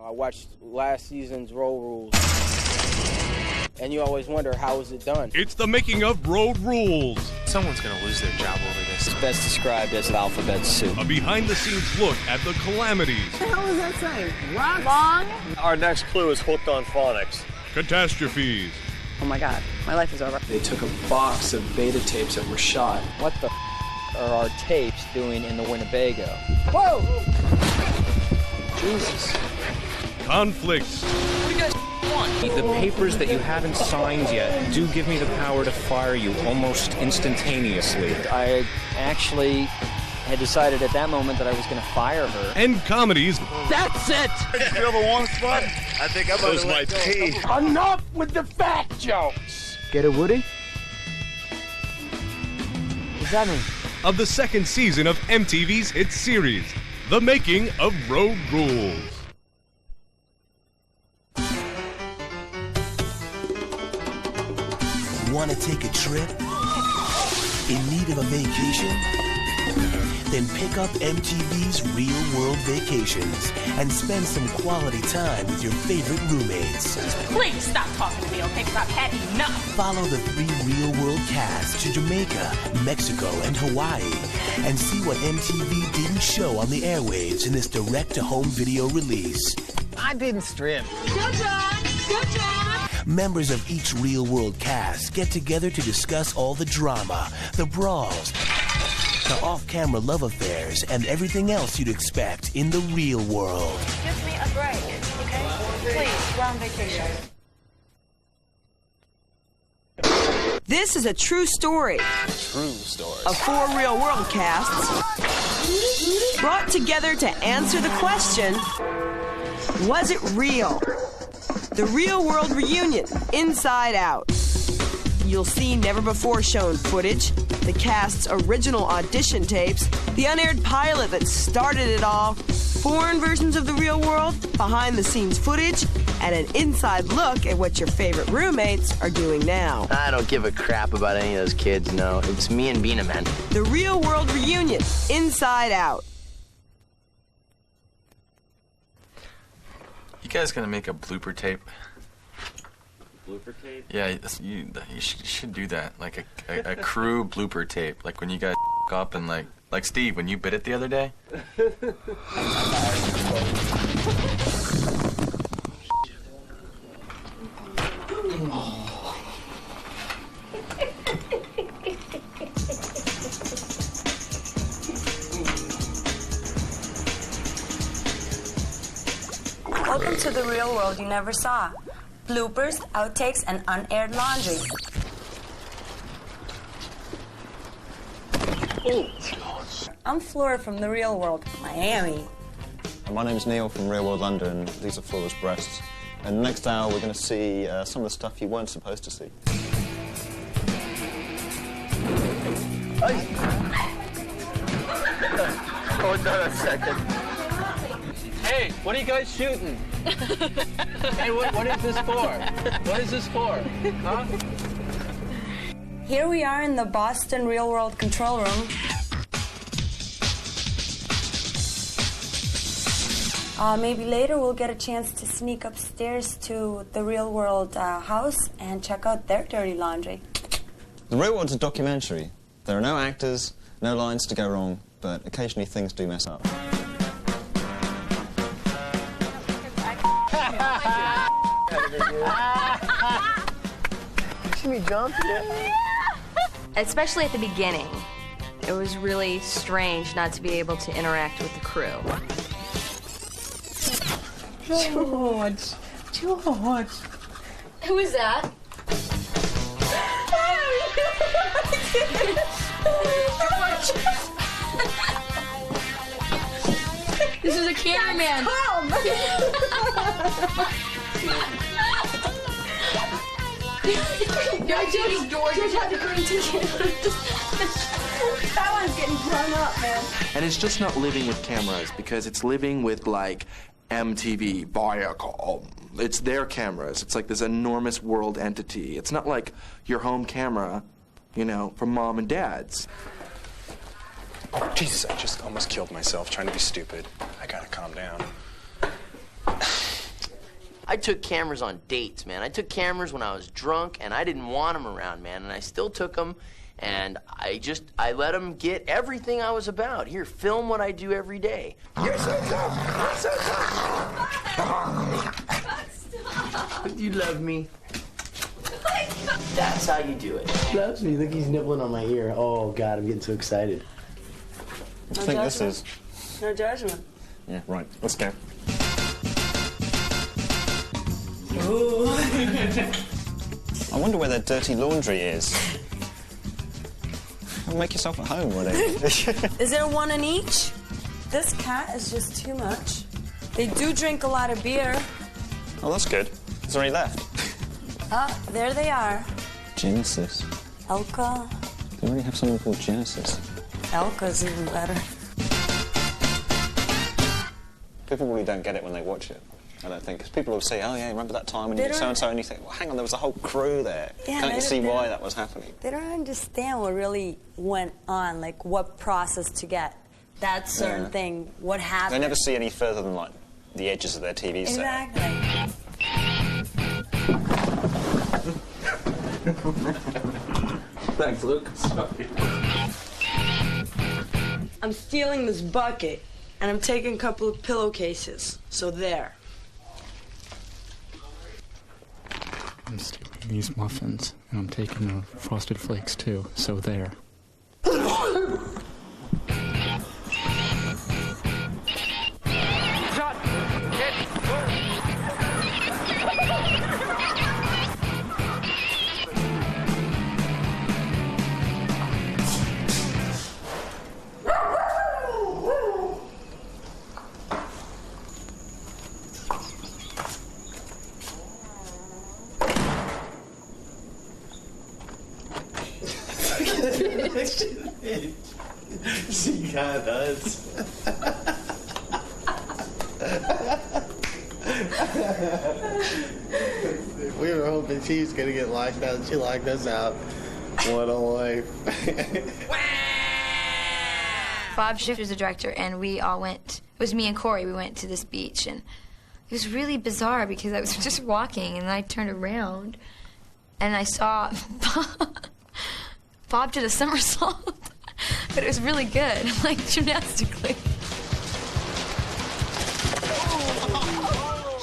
I watched last season's Road Rules, and you always wonder, how is it done? It's the making of Road Rules. Someone's going to lose their job over this. It's best described as alphabet soup. A behind-the-scenes look at the calamities. What the hell is that saying? Rock? Long? Our next clue is hooked on phonics. Catastrophes. Oh my God, my life is over. They took a box of beta tapes that were shot. What the are our tapes doing in the Winnebago? Whoa! Jesus. Conflicts. What do you guys want? The papers that you haven't signed yet do give me the power to fire you almost instantaneously. I actually had decided at that moment that I was going to fire her. And comedies. That's it! You ever one spot? I think I'm about to let go. Pee. Enough with the fat jokes! Get it, Woody? What's that mean? Of the second season of MTV's hit series, The Making of Road Rules. Want to take a trip? In need of a vacation? Then pick up MTV's Real World Vacations and spend some quality time with your favorite roommates. Please stop talking to me, okay? Because I've had enough. Follow the 3 Real World cast to Jamaica, Mexico, and Hawaii and see what MTV didn't show on the airwaves in this direct-to-home video release. I didn't strip. Good job! Good job! Members of each Real World cast get together to discuss all the drama, the brawls, the off-camera love affairs, and everything else you'd expect in the real world. Give me a break, okay? Please, we're on vacation. This is a true story. True stories. Of 4 Real World casts brought together to answer the question, was it real? The Real World Reunion, Inside Out. You'll see never-before-shown footage, the cast's original audition tapes, the unaired pilot that started it all, foreign versions of the real world, behind-the-scenes footage, and an inside look at what your favorite roommates are doing now. I don't give a crap about any of those kids, no. It's me and Bina, man. The Real World Reunion, Inside Out. You guys gonna make a blooper tape? Blooper tape? Yeah, you should do that. Like a crew blooper tape. Like when you guys up and like Steve, when you bit it the other day. Welcome to the real world you never saw. Bloopers, outtakes, and unaired laundry. I'm Flora from the real world, Miami. My name's Neil from Real World London. These are Flora's breasts. And next hour we're going to see some of the stuff you weren't supposed to see. Hold on a second. Hey, what are you guys shooting? Hey, what is this for? What is this for? Huh? Here we are in the Boston Real World control room. Maybe later we'll get a chance to sneak upstairs to the Real World house and check out their dirty laundry. The Real World's a documentary. There are no actors, no lines to go wrong, but occasionally things do mess up. See me jump? Especially at the beginning. It was really strange not to be able to interact with the crew. George. George. Who is that? This is a cameraman. George had to bring That one's getting grown up, man. And it's just not living with cameras, because it's living with, like, MTV, Viacom. It's their cameras. It's like this enormous world entity. It's not like your home camera, you know, from mom and dad's. Oh, Jesus, I just almost killed myself trying to be stupid. I gotta calm down. I took cameras on dates, man. I took cameras when I was drunk, and I didn't want them around, man. And I still took them, and I let them get everything I was about. Here, film what I do every day. You're so tough. You're so tough. You love me. That's how you do it. He loves me. Look, he's nibbling on my ear. Oh, God, I'm getting so excited. What do you think this is? No judgment. Yeah, right. Let's go. I wonder where their dirty laundry is. Make yourself at home, would it? Is there one in each? This cat is just too much. They do drink a lot of beer. Oh, that's good. Is there any left? Ah, there they are. Genesis. Elka. They already have someone called Genesis. Elka's even better. People really don't get it when they watch it, I don't think. Because people will say, oh, yeah, remember that time when you did so-and-so? And you think, well, hang on, there was a whole crew there. Yeah, Can't you see why that was happening? They don't understand what really went on, like what process to get that certain thing, what happened. They never see any further than, like, the edges of their TV set. Exactly. Thanks, Luke. I'm stealing this bucket, and I'm taking a couple of pillowcases. So there. I'm stealing these muffins, and I'm taking the Frosted Flakes, too. So there. She kind of does. We were hoping she was going to get locked out. She locked us out. What a life. Bob Schiff was the director, and we all went, it was me and Corey, we went to this beach, and it was really bizarre because I was just walking, and then I turned around, and I saw Bob did a somersault, but it was really good, like gymnastically.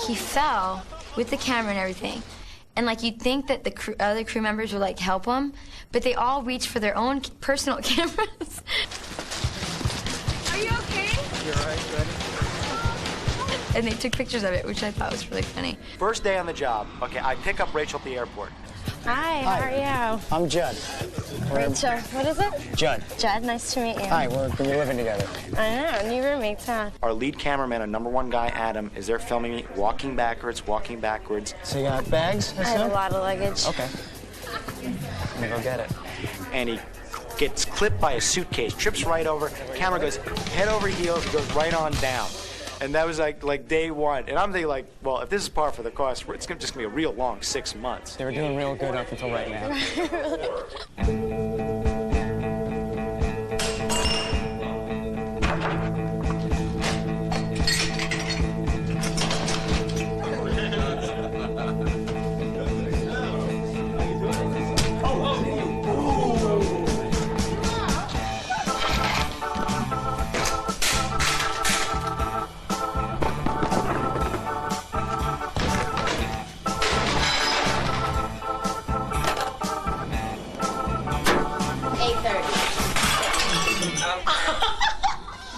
He fell with the camera and everything. And like you'd think that the other crew members would like help him, but they all reached for their own personal cameras. Are you okay? You're right, ready? And they took pictures of it, which I thought was really funny. First day on the job. Okay, I pick up Rachel at the airport. Hi, how are you? I'm Judd. Rachel. What is it? Judd. Judd, nice to meet you. Hi, we're living together. I know, new roommates, huh? Our lead cameraman, our #1 guy, Adam, is there filming me walking backwards. So you got bags? I have a lot of luggage. Okay. Let me go get it. And he gets clipped by a suitcase, trips right over, camera goes head over heels, goes right on down. And that was like day one. And I'm thinking like, well, if this is par for the course, it's just gonna be a real long 6 months. They were doing real good up until right now.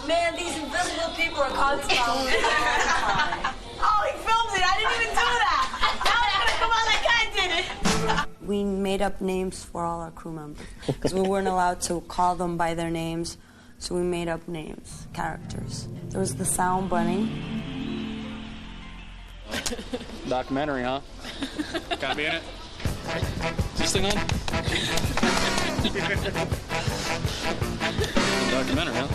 Man, these invisible people are constantly. Oh, he filmed it. I didn't even do that. Now it's gonna come out like I did it. We made up names for all our crew members because we weren't allowed to call them by their names, so we made up names, characters. There was the Sound Bunny. Documentary, huh? Gotta be in it. Is this thing on? Documentary, huh?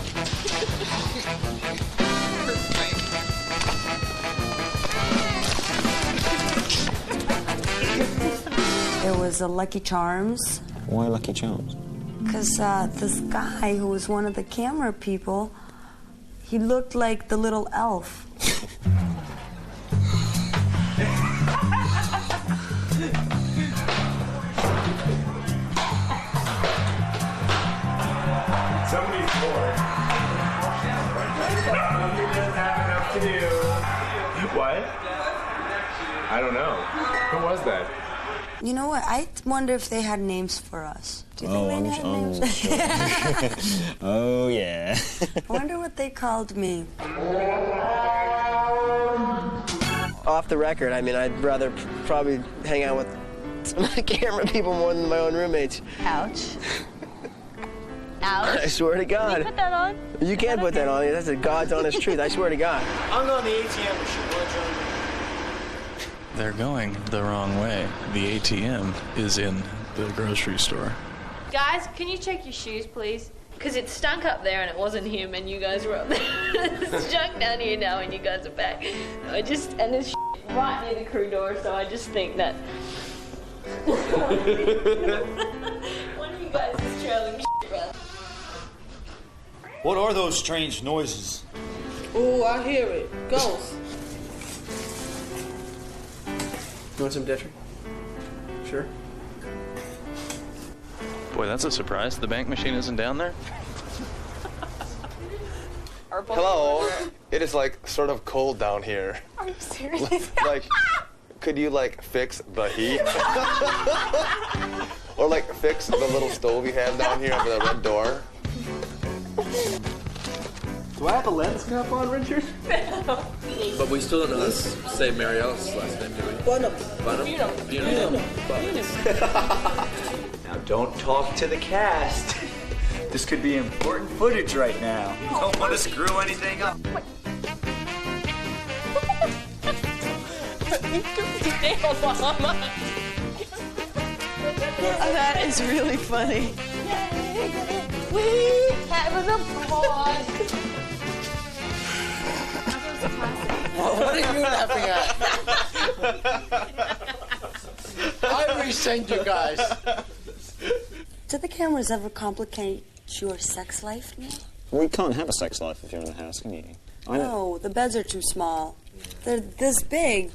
There was a Lucky Charms. Why Lucky Charms? Because this guy who was one of the camera people, he looked like the little elf. Somebody's bored. Somebody doesn't have enough to do. What? I don't know. Who was that? You know what? I wonder if they had names for us. Do you think they had names? Sure. Oh, yeah. I wonder what they called me. Off the record, I mean, I'd rather probably hang out with some of the camera people more than my own roommates. Ouch. Ouch. I swear to God. Can you put that on? You can't put that on. That's the God's honest truth. I swear to God. I'm going to the ATM machine. They're going the wrong way. The ATM is in the grocery store. Guys, can you check your shoes, please? Because it stunk up there and it wasn't him and you guys were up there. It's junk down here now and you guys are back. And there's right near the crew door, so I just think that one of you guys is trailing around. What are those strange noises? Ooh, I hear it. Ghost. You want some different? Sure. Boy, that's a surprise. The bank machine isn't down there? Hello. It is like sort of cold down here. Are you serious? Like, could you like fix the heat? Or like fix the little stove you have down here over the red door? Do I have a lens cap on, Richard? But we still don't know how to say Marielle's last name, do we? Bunham. Bunham? Now don't talk to the cast. This could be important footage right now. You don't want to screw anything up. That is really funny. We have a pause. What are you laughing at? I resent you guys. Do the cameras ever complicate your sex life, Neil? Well, you can't have a sex life if you're in the house, can you? No, the beds are too small. They're this big.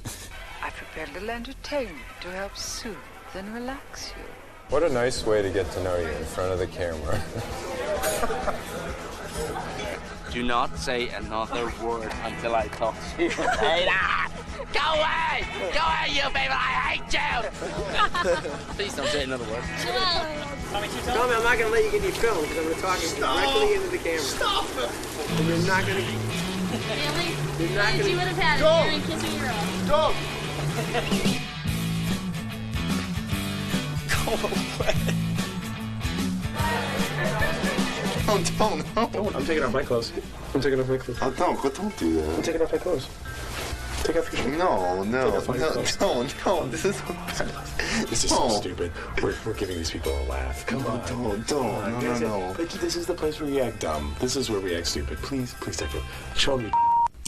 I prepared a little entertainment to help soothe and relax you. What a nice way to get to know you in front of the camera. Do not say another word until I talk to you. Ada! Go away! Go away, you people! I hate you! Please don't say another word. Tommy, I'm not going to let you get any film because I'm going to talk directly into the camera. Stop it! And you're not going to... Really? You're not going to... You would have had it. You're going to kiss me your own. Go away. Don't. I'm taking off my clothes. Oh, don't do that. I'm taking off my clothes. Take off your shoes. No. This is so stupid. We're giving these people a laugh. Come on. Don't. No. This is the place where you act dumb. This is where we act stupid. Please take it. Show me.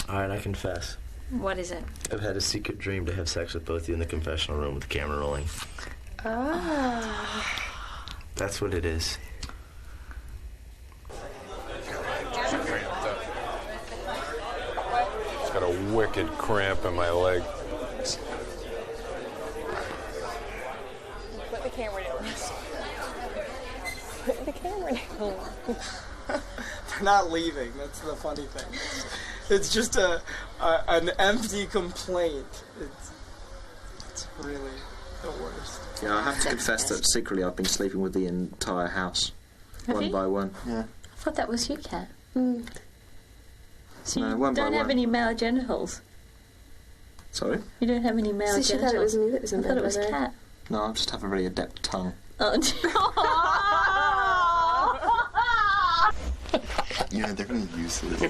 All right, I confess. What is it? I've had a secret dream to have sex with both of you in the confessional room with the camera rolling. Oh. That's what it is. Got a wicked cramp in my leg. Put the camera down. Put the camera down. They're not leaving. That's the funny thing. It's just an empty complaint. It's really the worst. Yeah, I have to confess that secretly I've been sleeping with the entire house, Have one you? by one. Yeah. I thought that was you, Kat. So No, you one by don't have one. any male genitals? Sorry? You don't have any male So she genitals? thought it was me that was in I thought bed it was with her. Kat. No, I just have a very adept tongue. Oh, Yeah, they're going to use this.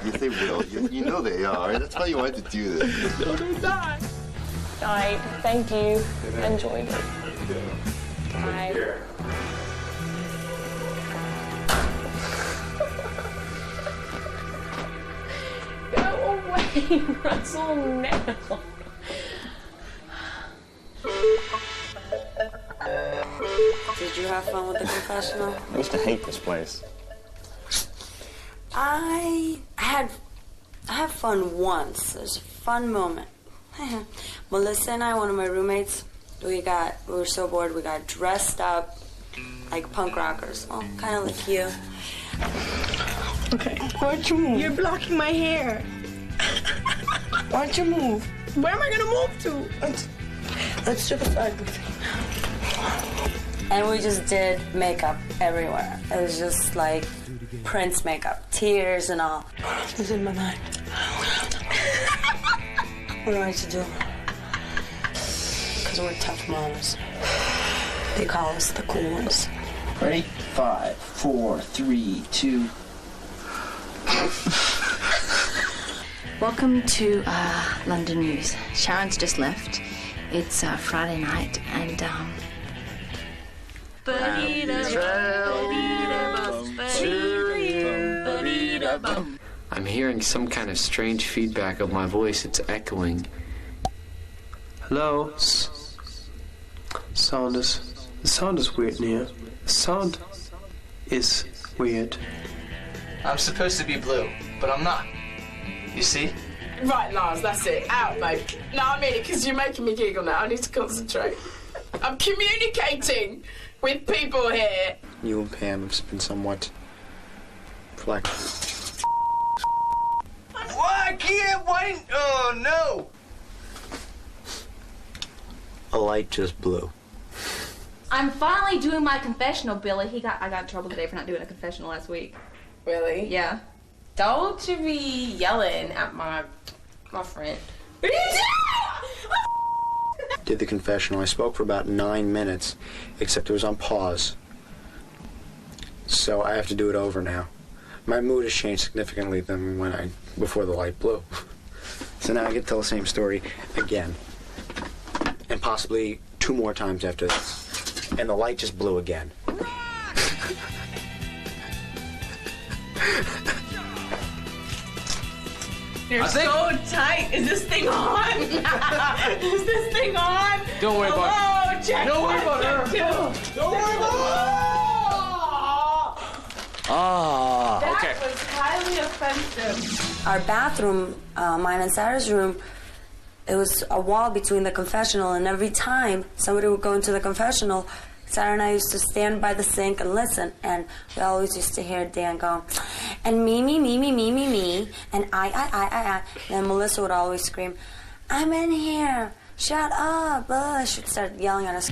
Yes, they will. You know they are. That's why you wanted to do this. No, they're not. All right, thank you. Enjoyed it. Bye. Go away, Russell, now. Did you have fun with the confessional? I used to hate this place. I had fun once. There's a fun moment. Melissa and I, one of my roommates, we were so bored, we got dressed up like punk rockers. Oh, kind of like you. Okay. Why don't you move? You're blocking my hair. Why don't you move? Where am I gonna move to? Let's do the flag thing. And we just did makeup everywhere. It was just like Prince makeup, tears and all. It's in my mind. What do I have to do? Because we're tough moms. They call us the cool ones. Ready? 5, 4, 3, 2. Welcome to London News. Sharon's just left. It's Friday night, and I'm hearing some kind of strange feedback of my voice. It's echoing. Hello? The sound is weird in here. The sound is weird. I'm supposed to be blue, but I'm not. You see? Right, Lars, that's it. Out, mate. No, I mean it because you're making me giggle now. I need to concentrate. I'm communicating with people here. You and Pam have been somewhat flexible. Why can't wait? Oh no! A light just blew. I'm finally doing my confessional, Billy. I got in trouble today for not doing a confessional last week. Really? Yeah. Don't you be yelling at my friend. What are you doing? Did the confessional. I spoke for about 9 minutes, except it was on pause. So I have to do it over now. My mood has changed significantly than before the light blew. So now I get to tell the same story again. And possibly 2 more times after this. And the light just blew again. You're so tight. Is this thing on? Is this thing on? Don't worry about her. Check Don't worry about her. Don't worry about her. Okay. That was highly offensive. Our bathroom, mine and Sarah's room, it was a wall between the confessional, and every time somebody would go into the confessional, Sarah and I used to stand by the sink and listen, and we always used to hear Dan go, and me, and I. And Melissa would always scream, I'm in here, shut up, she'd start yelling at us.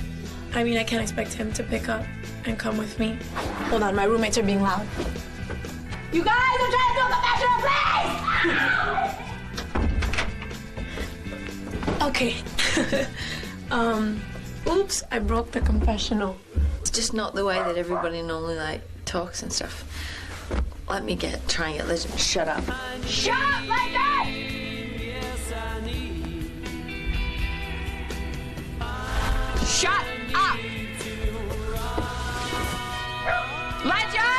I mean, I can't expect him to pick up and come with me. Hold on, my roommates are being loud. You guys are trying to do a confessional, please! Okay. Oops, I broke the confessional. It's just not the way that everybody normally talks and stuff. Let me try and get Liz to shut up. Shut up, Legend! Shut up! Legend!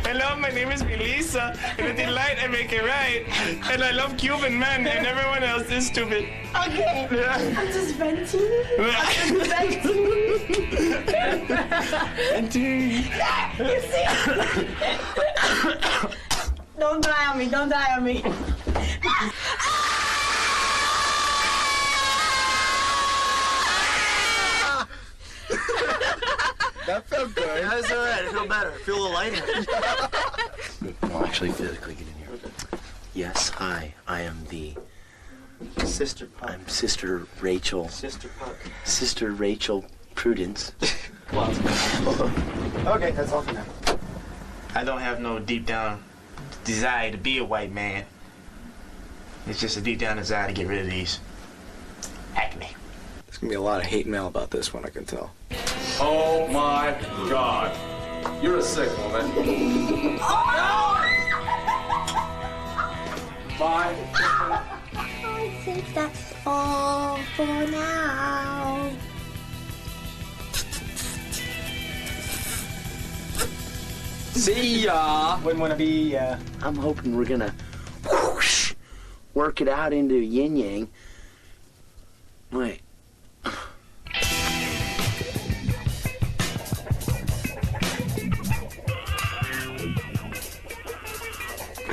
Hello, my name is Melissa, and with the light I make it right. And I love Cuban men, and everyone else is stupid. Okay. Yeah. I'm just venting. Venting. You see? Don't die on me. Don't die on me. That felt good. That's all right. I feel better. I feel a little lighter. No, actually, physically get in here. Yes, hi. I am the Sister Puck. I'm Sister Rachel. Sister Puck. Sister Rachel Prudence. Okay, that's all for now. I don't have no deep down desire to be a white man. It's just a deep down desire to get rid of these acne. There's gonna be a lot of hate mail about this one, I can tell. Oh my God. You're a sick woman. Bye. I think that's all for now. See ya. Wouldn't want to be, I'm hoping we're gonna whoosh, work it out into yin yang. Wait.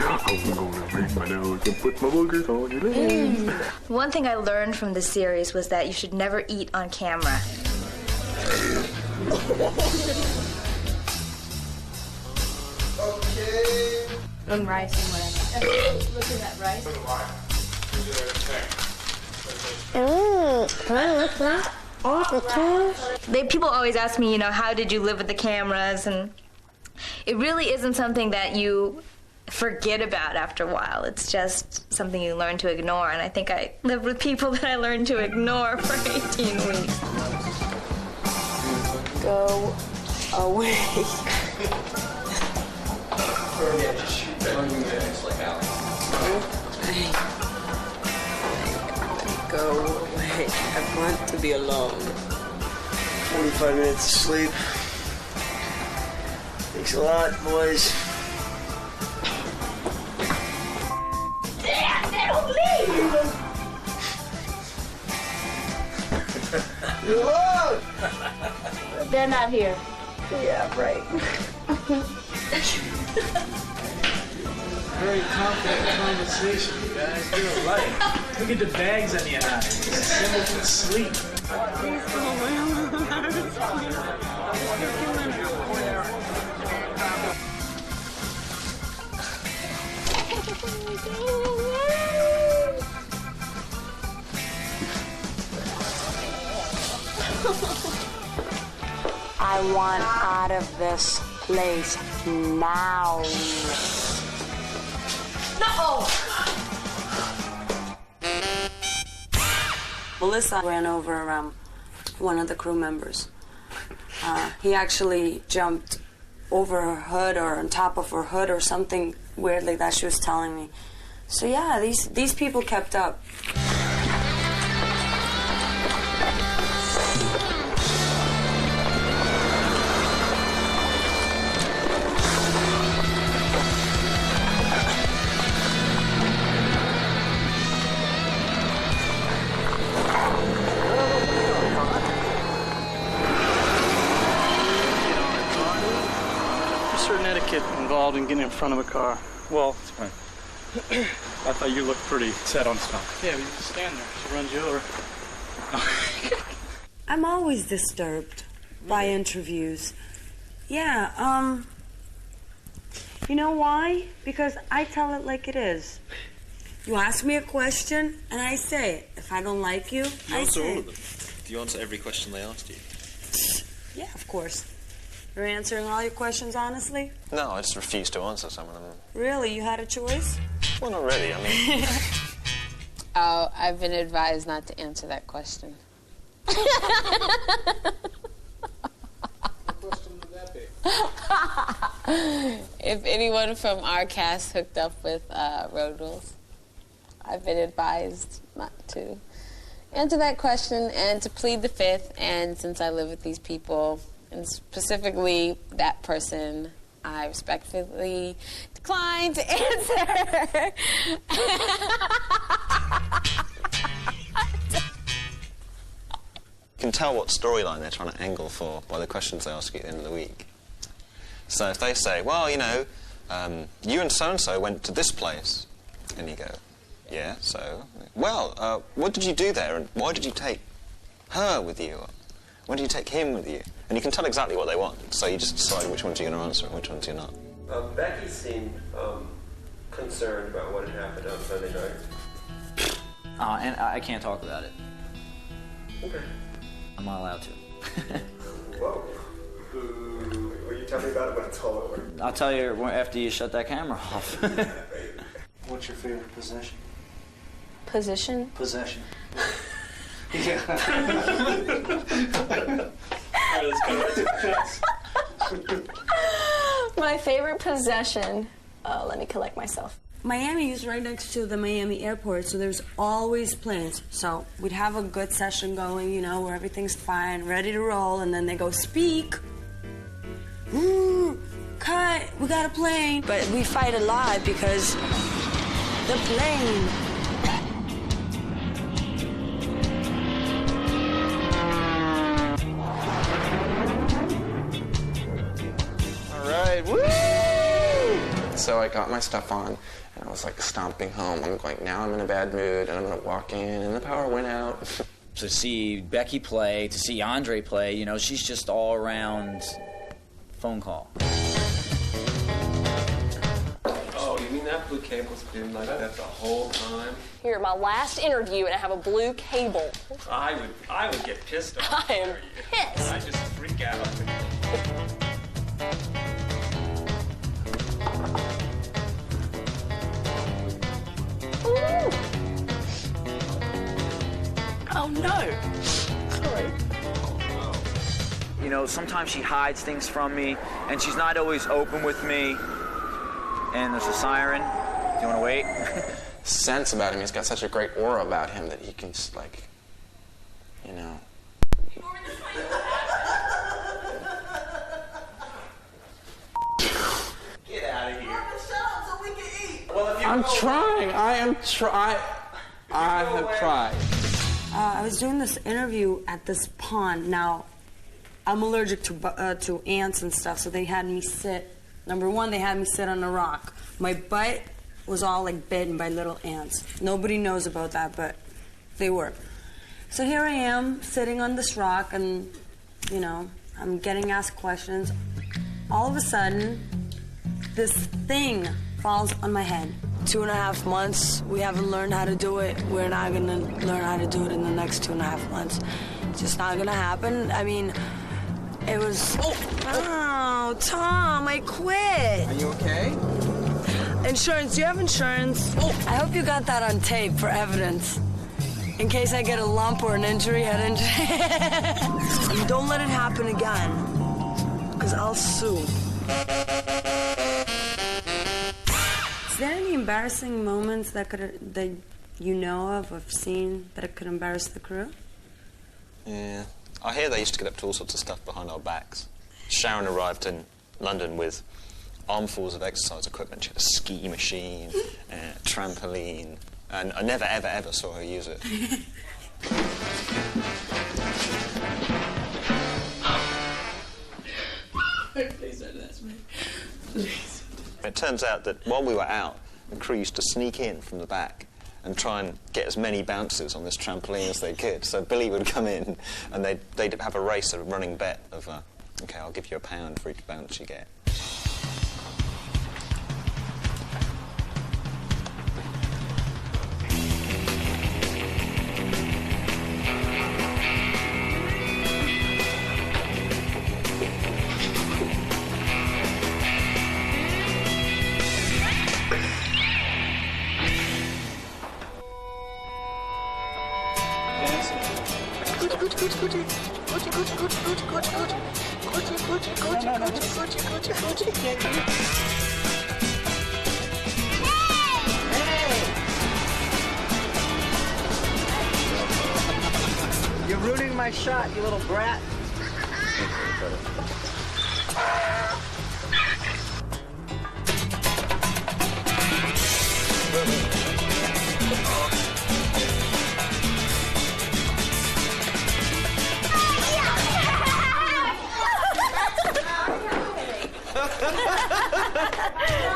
I'm gonna ring my nose and put my boogers on your legs. One thing I learned from the series was that you should never eat on camera. Okay. And rice and whatever. Look at that rice. Can I lift that off the tools? People always ask me, how did you live with the cameras? And it really isn't something that you forget about after a while. It's just something you learn to ignore. And I think I lived with people that I learned to ignore for 18 weeks. Go away. Go away. I want to be alone. 45 minutes of sleep. Thanks a lot, boys. Damn, they don't leave! You're alone! They're not here. Yeah, right. Very complex conversation, you guys. You're alike. Look at the bags on your eyes. Symbol for sleep. I want out of this place now. No! Melissa ran over one of the crew members. He actually jumped over her hood or on top of her hood or something weird like that she was telling me. So yeah, these people kept up. Certain etiquette involved in getting in front of a car. Well, I thought you looked pretty set on stuff. Yeah, you just stand there. She runs you over. I'm always disturbed by interviews. Yeah, you know why? Because I tell it like it is. You ask me a question, and I say it. If I don't like you, I say all it. of them. Do you answer every question they asked you? Yeah, of course. You're answering all your questions honestly? No, I just refuse to answer some of them. Really? You had a choice? Well, not really. I mean... Oh, I've been advised not to answer that question. What question would that be? If anyone from our cast hooked up with Road Rules, I've been advised not to answer that question and to plead the fifth. And since I live with these people, and specifically that person, I respectfully decline to answer. You can tell what storyline they're trying to angle for by the questions they ask you at the end of the week. So if they say, well, you know, you and so-and-so went to this place, and you go, yeah, so? Well, what did you do there, and why did you take her with you? Or why did you take him with you? And you can tell exactly what they want, so you just decide which ones you're going to answer and which ones you're not. Becky seemed concerned about what had happened on Sunday night. And I can't talk about it. Okay. I'm not allowed to. Whoa. Will you tell me about it when it's all over? I'll tell you after you shut that camera off. What's your favorite possession? Position? Possession. My favorite possession. Let me collect myself. Miami is right next to the Miami airport, so there's always planes. So we'd have a good session going, you know, where everything's fine, ready to roll, and then they go, speak. Ooh, cut, we got a plane. But we fight a lot because the plane. All right, woo! So I got my stuff on, and I was like stomping home. I'm going, now I'm in a bad mood, and I'm gonna walk in, and the power went out. to see Becky play, to see Andre play. You know, she's just all around phone call. Oh, you mean that blue cable's been like that the whole time? Here, my last interview, and I have a blue cable. I would get pissed off. I am pissed. I just freak out. Ooh. Oh no. Sorry. You know, sometimes she hides things from me, and she's not always open with me. And there's a siren. Do you want to wait? Sense about him. He's got such a great aura about him that he can just, like, you know. Get out of here. I'm trying. I am trying. I have tried. I was doing this interview at this pond. Now, I'm allergic to ants and stuff, so they had me sit. Number one, they had me sit on a rock. My butt was all like bitten by little ants. Nobody knows about that, but they were. So here I am sitting on this rock, and you know, I'm getting asked questions. All of a sudden, this thing falls on my head. 2.5 months, we haven't learned how to do it. We're not gonna learn how to do it in the next 2.5 months. It's just not gonna happen. I mean, it was... Oh, Tom, I quit. Are you okay? Insurance, do you have insurance? I hope you got that on tape for evidence. In case I get a lump or an injury, head injury. And don't let it happen again, because I'll sue. Is there any embarrassing moments that you know of seen that could embarrass the crew? Yeah. I hear they used to get up to all sorts of stuff behind our backs. Sharon arrived in London with armfuls of exercise equipment. She had a ski machine, a trampoline, and I never, ever, ever saw her use it. Please don't ask me. It turns out that while we were out, the crew used to sneak in from the back and try and get as many bounces on this trampoline as they could. So Billy would come in and they'd have a race, a running bet of, OK, I'll give you £1 for each bounce you get. You're ruining my shot, you little brat.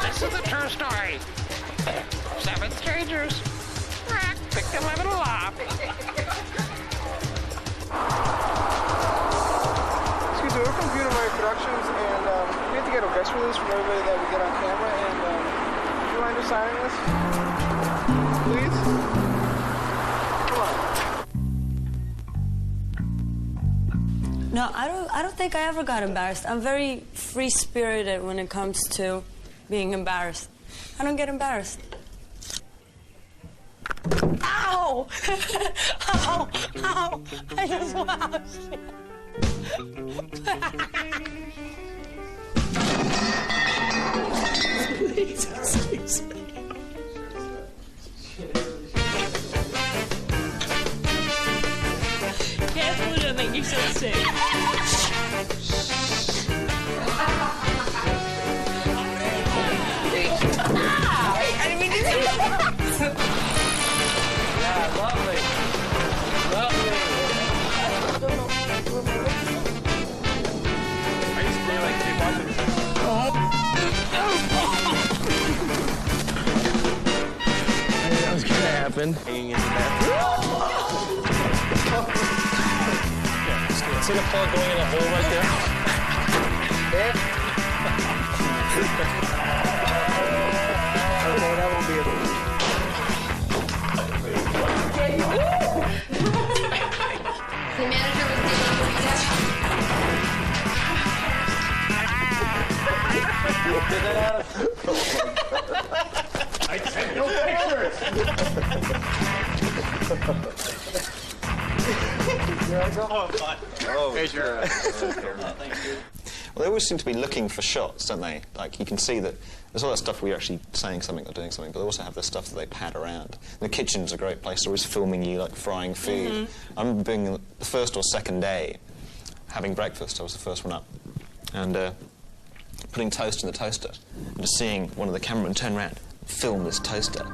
This is a true story. 7 strangers picked them up in a lap. Excuse me, we're from Bunemeyer Productions, and we have to get a press release from everybody that we get on camera, and would you mind just signing this? Please? Come on. No, I don't think I ever got embarrassed. I'm very free-spirited when it comes to being embarrassed. I don't get embarrassed. Ow! Ow! Ow! I just wow. Please excuse me. Careful, don't make yourself sick. I didn't mean to do that. Yeah, lovely. Lovely. I used to be like 2 buzzers. I knew that was gonna happen. Hanging in the bathroom. see the plug going in a hole right there? Yeah. Okay, that won't be it. The manager was digging for Get that out of I said no pictures! Oh, sure. Well, they always seem to be looking for shots, don't they? Like, you can see that there's all that stuff where you're actually saying something or doing something, but they also have the stuff that they pad around. The kitchen's a great place. They're always filming you, like, frying food. I remember being the first or second day having breakfast. I was the first one up. And putting toast in the toaster and just seeing one of the cameramen turn around and film this toaster.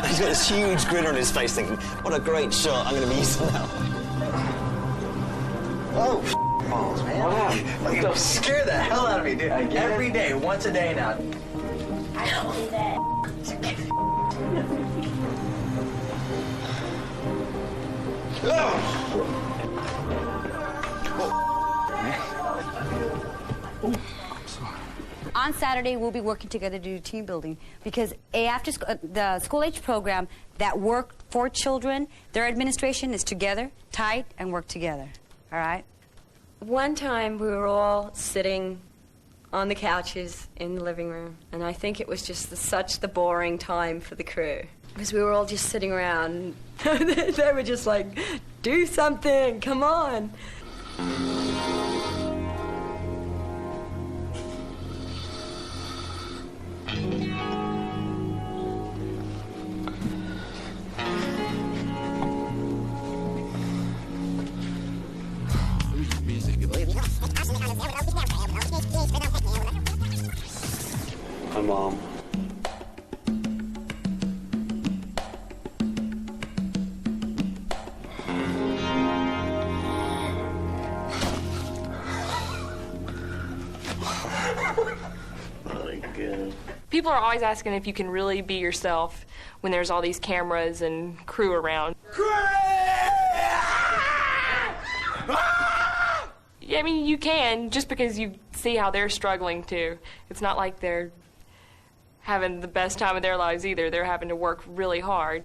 He's got this huge grin on his face thinking, what a great shot, I'm going to be using that one. Oh, balls, man. What happened? You scare the hell out of me, dude. Every day, once a day now. I don't do that. On Saturday, we'll be working together to do team building because the school-age program that work for children, their administration is together, tight, and work together. All right? One time, we were all sitting on the couches in the living room, and I think it was just such the boring time for the crew because we were all just sitting around. They were just like, do something, come on. Hi, Mom. People are always asking if you can really be yourself when there's all these cameras and crew around. Yeah, I mean, you can, just because you see how they're struggling too. It's not like they're having the best time of their lives either. They're having to work really hard.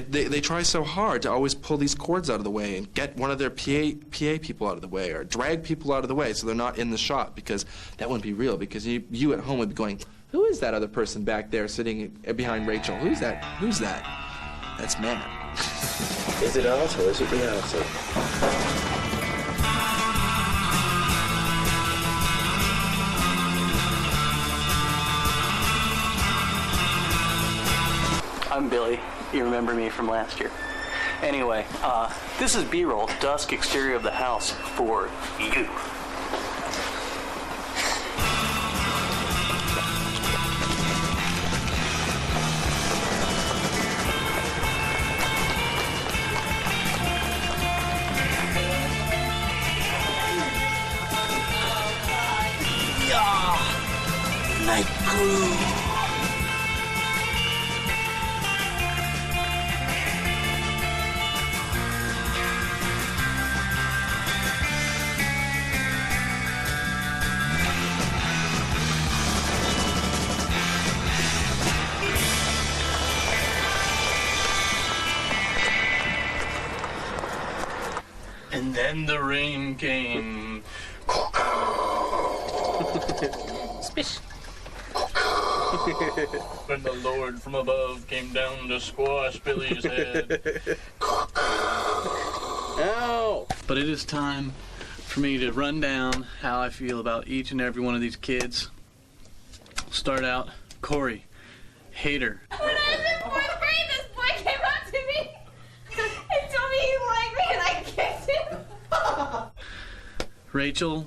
They try so hard to always pull these cords out of the way and get one of their PA people out of the way or drag people out of the way so they're not in the shot, because that wouldn't be real, because you at home would be going, who is that other person back there sitting behind Rachel? Who's that? Who's that? That's Matt. Is it art or is it reality? I'm Billy. You remember me from last year. Anyway, this is B-roll, dusk exterior of the house for you. Yeah! Night crew! And then the rain came. Spish. When the Lord from above came down to squash Billy's head. Ow! But it is time for me to run down how I feel about each and every one of these kids. Start out, Corey, hater. When I was in 4th grade, this boy came up to me and told me he liked me, and I kicked him. Rachel,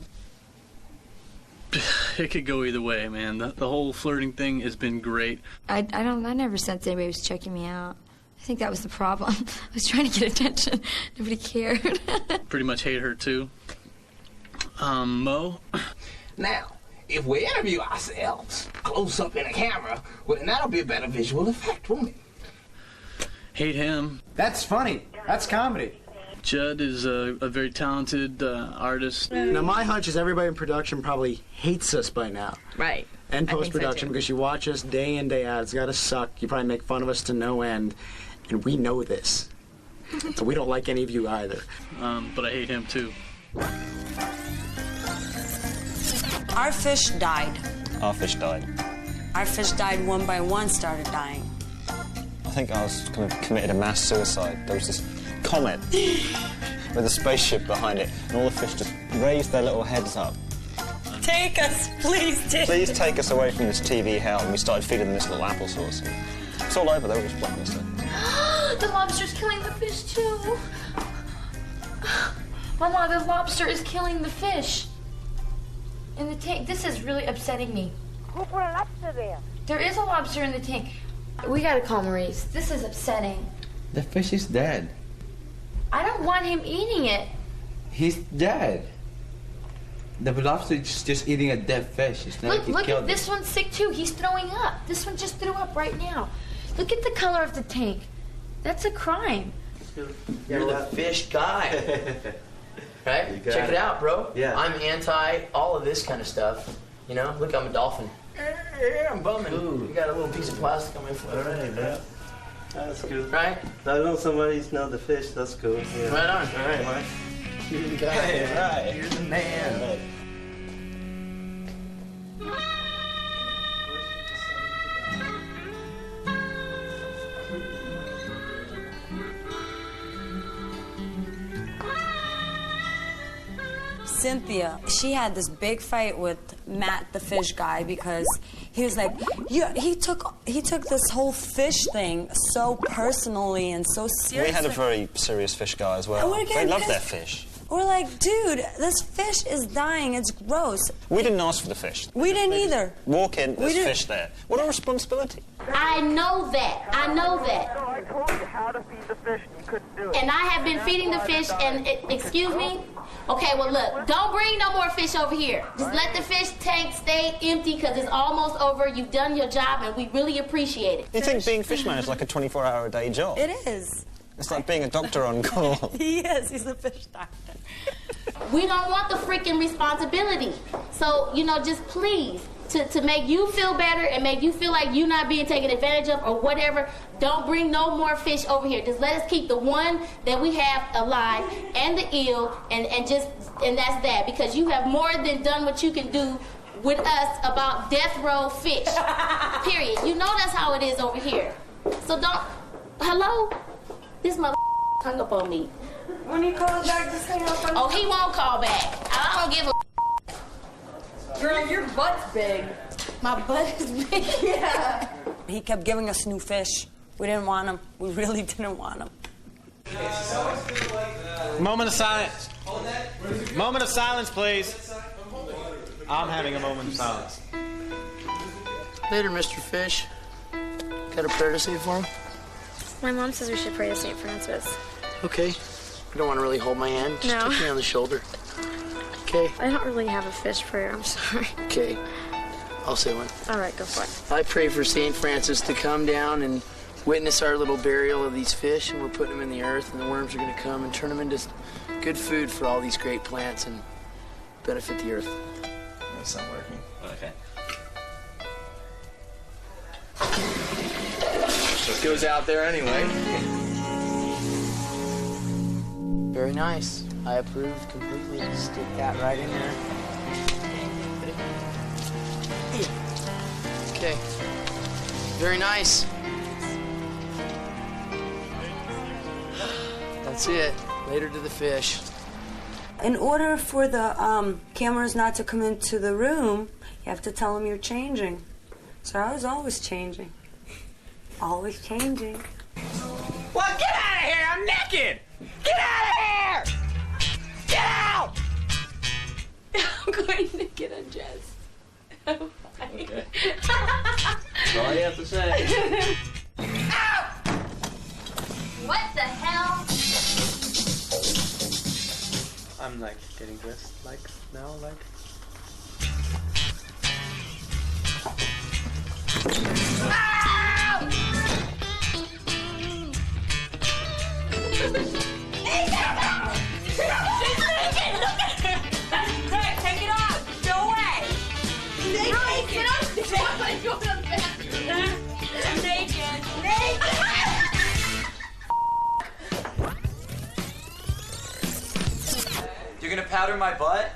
it could go either way, man. The whole flirting thing has been great. I never sensed anybody was checking me out. I think that was the problem. I was trying to get attention. Nobody cared. Pretty much hate her too. Mo? Now, if we interview ourselves close up in a camera, well, then that'll be a better visual effect, won't it? Hate him. That's funny. That's comedy. Judd is a very talented artist. Now, my hunch is everybody in production probably hates us by now. Right. And I think so, post-production, too. because you watch us day in, day out. It's got to suck. You probably make fun of us to no end. And we know this. So we don't like any of you either. But I hate him too. Our fish died. Our fish died. Our fish died one by one, started dying. I think I was kind of committed a mass suicide. There was this comet with a spaceship behind it, and all the fish just raised their little heads up. Take us, please take Please take us away from this TV hell. And we started feeding them this little applesauce. And it's all over. They were just blacklisted. The lobster's killing the fish too. Mama, the lobster is killing the fish. In the tank. This is really upsetting me. Who put a lobster there? There is a lobster in the tank. We gotta call Maurice. This is upsetting. The fish is dead. I don't want him eating it. He's dead. The lobster is just eating a dead fish. It's not like he Look killed at this one's sick too. He's throwing up. This one just threw up right now. Look at the color of the tank. That's a crime. You're the fish guy. Right? Check it out, bro. Yeah. I'm anti all of this kind of stuff. You know, look, I'm a dolphin. I'm bumming. Ooh. You got a little piece of plastic on my foot. All right, man. That's good. Right? I know somebody smelled the fish. That's cool. Yeah. Right on. All right, Mike. You're the guy. Hey, right. You're the man. Right. Cynthia, she had this big fight with Matt, the fish guy, because he was like, he took this whole fish thing so personally and so seriously. We had a very serious fish guy as well. They love their fish. We're like, dude, this fish is dying. It's gross. We didn't ask for the fish. We didn't either. Walk in, there's fish there. What a responsibility. I know that. I know that. I told you how to feed the fish and you couldn't do it. And I have been feeding the fish and, excuse me? Okay, well look, don't bring no more fish over here. Just let the fish tank stay empty because it's almost over. You've done your job and we really appreciate it. You think being fishman is like a 24-hour-a-day job? It is. It's like being a doctor on call. He is. He's a fish doctor. We don't want the freaking responsibility. So, you know, just please, to make you feel better and make you feel like you're not being taken advantage of or whatever, don't bring no more fish over here. Just let us keep the one that we have alive and the eel and that's that. Because you have more than done what you can do with us about death row fish. Period. You know that's how it is over here. So don't, hello? This mother hung up on me. When he calls back, just hang up on Oh, he won't call back. I don't give a Girl, your butt's big. My butt is big. Yeah. He kept giving us new fish. We didn't want them. We really didn't want them. Moment of silence. Moment of silence, please. I'm having a moment of silence. Later, Mr. Fish. Got a prayer to say for him? My mom says we should pray to St. Francis. Okay. You don't want to really hold my hand? Just No. touch me on the shoulder. Okay. I don't really have a fish prayer, I'm sorry. Okay. I'll say one. All right, go for it. I pray for St. Francis to come down and witness our little burial of these fish, and we're putting them in the earth, and the worms are going to come and turn them into good food for all these great plants and benefit the earth. That's not working. Okay. Just goes out there anyway. Very nice. I approve completely. Stick that right in there. Okay. Very nice. That's it. Later to the fish. In order for the cameras not to come into the room, you have to tell them you're changing. So I was always changing. Always changing. Well, get out of here! I'm naked! Get out of here! Get out! I'm going to get undressed. Okay. That's all you have to say. What the hell? I'm like getting dressed like now, like. Take it off! Go away! Naked! Get up! Go to the bathroom! Naked! You're gonna powder my butt?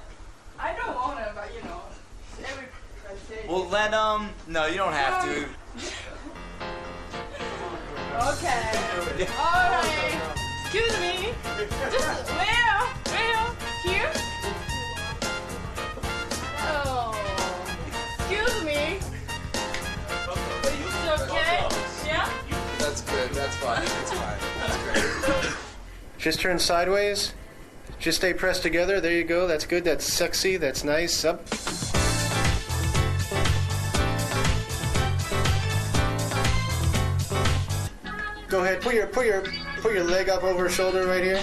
I don't want to, but you know. Well, then, no, you don't have to. Okay. Alright. Excuse me. Just where? Here? Oh. Excuse me. Okay? Yeah? That's good. That's fine. That's fine. That's great. Just turn sideways. Just stay pressed together. There you go. That's good. That's sexy. That's nice. Up. Go ahead. Put your leg up over her shoulder right here.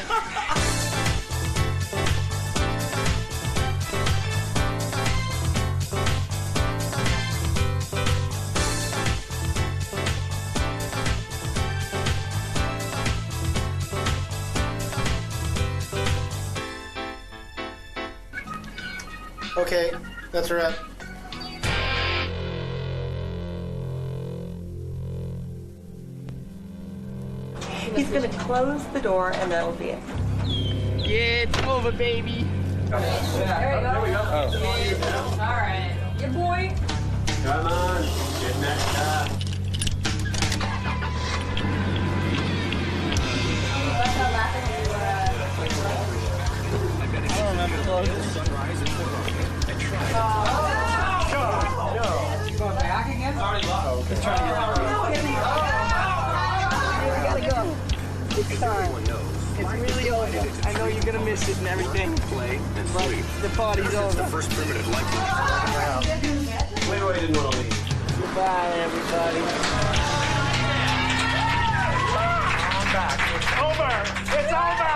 Okay, that's a wrap. He's gonna close the door and that'll be it. Yeah, it's over, baby. There we go. Oh. Alright. Your boy. Come on, get in that car. I don't remember closing. You going back again? Already locked. He's trying to We gotta go. It's time. It's really over. I know you're gonna miss it and everything. Play and sleep. The party's over. The first primitive life. Leroy didn't want to leave. Goodbye, everybody. I'm back. It's over. It's over.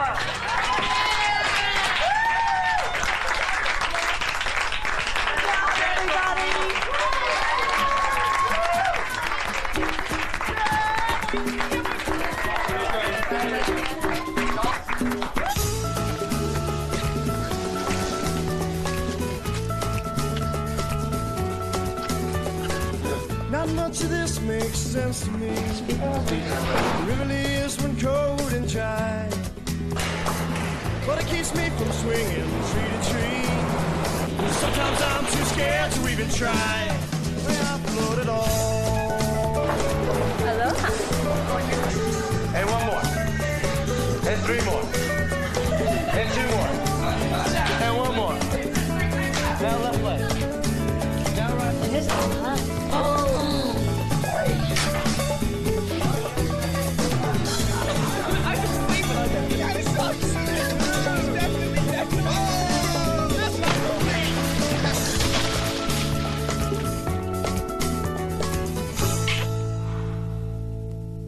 Not much of this makes sense to me. It really is when cold and dry. But it keeps me from swinging tree to tree. Sometimes I'm too scared to even try. Well, I float it all. Aloha. Hey, one more. And three more. And two more. And one more. Now left leg. Now right leg.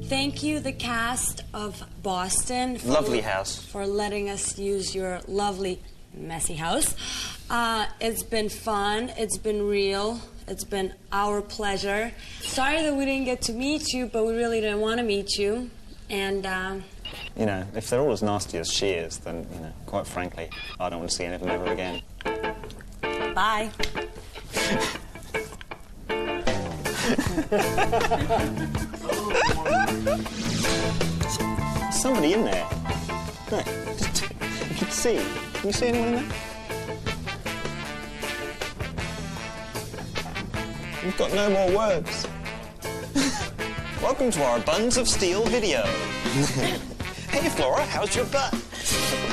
Thank you, the cast of Boston. Lovely house. For letting us use your lovely, messy house. It's been fun. It's been real. It's been our pleasure. Sorry that we didn't get to meet you, but we really didn't want to meet you. And, You know, if they're all as nasty as she is, then, you know, quite frankly, I don't want to see any of them ever again. bye. Somebody in there. No, you can see. Can you see anyone in there? We've got no more words. Welcome to our Buns of Steel video. Hey, Flora, how's your butt?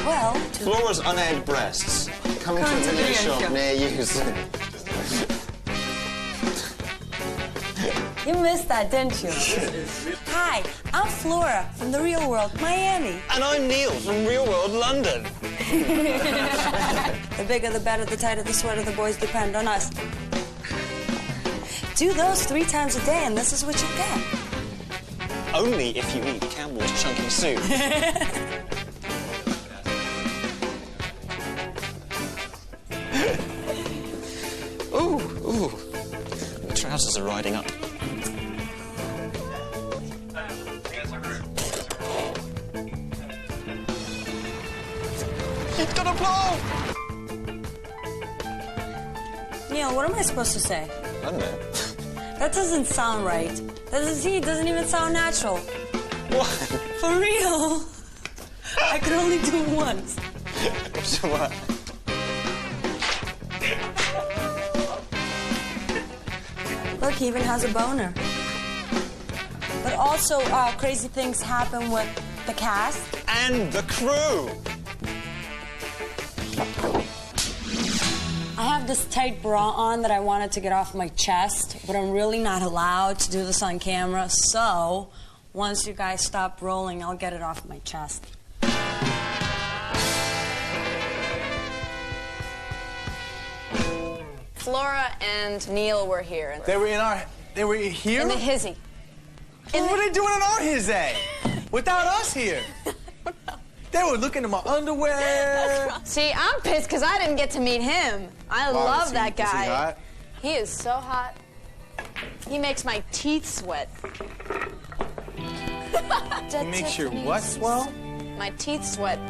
Well, Flora's unaired breasts. Coming to a video shop near you soon. You missed that, didn't you? Hi, I'm Flora from the real world, Miami. And I'm Neil from real world London. The bigger the better, the tighter the sweater, the boys depend on us. Do those 3 times a day and this is what you get. only if you eat Campbell's chunky soup. Ooh, ooh. The trousers are riding up. It's gonna blow! Neil, what am I supposed to say? I don't know. That doesn't sound right. It doesn't even sound natural. What? For real. I could only do it once. So what? Look, he even has a boner. But also, crazy things happen with the cast. And the crew! I have this tight bra on that I wanted to get off my chest, but I'm really not allowed to do this on camera, so once you guys stop rolling, I'll get it off my chest. Flora and Neil were here. They were here? In the hizzy. What were they doing in our hizzy? Without us here? They were looking at my underwear. See, I'm pissed because I didn't get to meet him. I love that guy. Is he hot? He is so hot. He makes my teeth sweat. He makes your what swell? My teeth sweat.